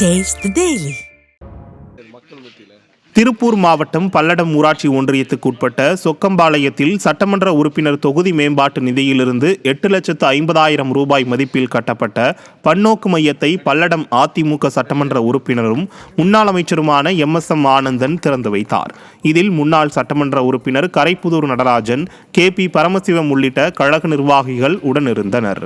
Taste the Daily. Tiruppur மாவட்டம் பல்லடம் ஊராட்சி ஒன்றியத்துக்கு உட்பட்ட சொக்கம்பாளையத்தில் சட்டமன்ற உறுப்பினர் தொகுதி மேம்பாட்டு நிதியிலிருந்து 8,50,000 ரூபாய் மதிப்பில் கட்டப்பட்ட பன்னோக்கு மையத்தை பல்லடம் அதிமுக சட்டமன்ற உறுப்பினரும் முன்னாள் அமைச்சருமான MSM ஆனந்தன் திறந்து வைத்தார். இதில் முன்னாள் சட்டமன்ற உறுப்பினர் கரைப்புதூர் நடராஜன், KP பரமசிவம் உள்ளிட்ட கழக நிர்வாகிகள் உடனிருந்தனர்.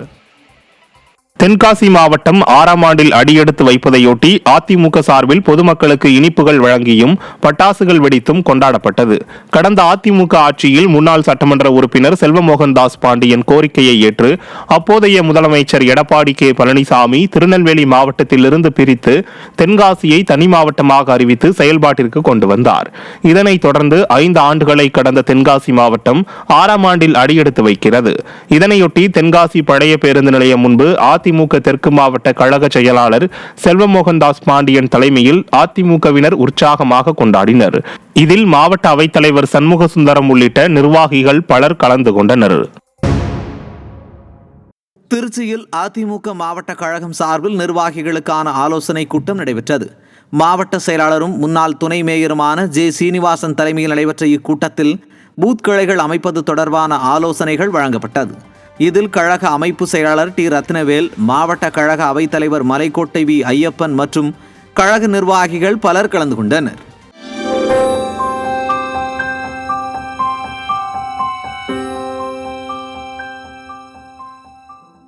தென்காசி மாவட்டம் 6ஆம் ஆண்டில் அடியெடுத்து வைப்பதையொட்டி அதிமுக சார்பில் பொதுமக்களுக்கு இனிப்புகள் வழங்கியும் பட்டாசுகள் வெடித்தும் கொண்டாடப்பட்டது. கடந்த அதிமுக ஆட்சியில் முன்னாள் சட்டமன்ற உறுப்பினர் செல்வமோகன் தாஸ் பாண்டியன் கோரிக்கையை ஏற்று அப்போதைய முதலமைச்சர் எடப்பாடி K பழனிசாமி திருநெல்வேலி மாவட்டத்திலிருந்து பிரித்து தென்காசியை தனி மாவட்டமாக அறிவித்து செயல்பாட்டிற்கு கொண்டு வந்தார். இதனைத் தொடர்ந்து 5 ஆண்டுகளை கடந்த தென்காசி மாவட்டம் 6ஆம் ஆண்டில் அடியெடுத்து வைக்கிறது. இதனையொட்டி தென்காசி பழைய பேருந்து நிலையம் முன்பு அதிமுக தெற்கு மாவட்ட கழக செயலாளர் செல்வமோகன் தாஸ் பாண்டியன் தலைமையில் அதிமுகவினர் உற்சாகமாக கொண்டாடினர். இதில் மாவட்ட அவைத்தலைவர் சண்முக சுந்தரம் உள்ளிட்ட நிர்வாகிகள் பலர் கலந்து கொண்டனர். திருச்சியில் அதிமுக மாவட்ட கழகம் சார்பில் நிர்வாகிகளுக்கான ஆலோசனை கூட்டம் நடைபெற்றது. மாவட்ட செயலாளரும் முன்னாள் துணை மேயருமான J சீனிவாசன் தலைமையில் நடைபெற்ற இக்கூட்டத்தில் பூத் கிளைகள் அமைப்பது தொடர்பான ஆலோசனைகள் வழங்கப்பட்டது. இதில் கழக அமைப்பு செயலாளர் T ரத்னவேல், மாவட்ட கழக அவைத்தலைவர் மலைக்கோட்டை V ஐயப்பன் மற்றும் கழக நிர்வாகிகள் பலர் கலந்து கொண்டனர்.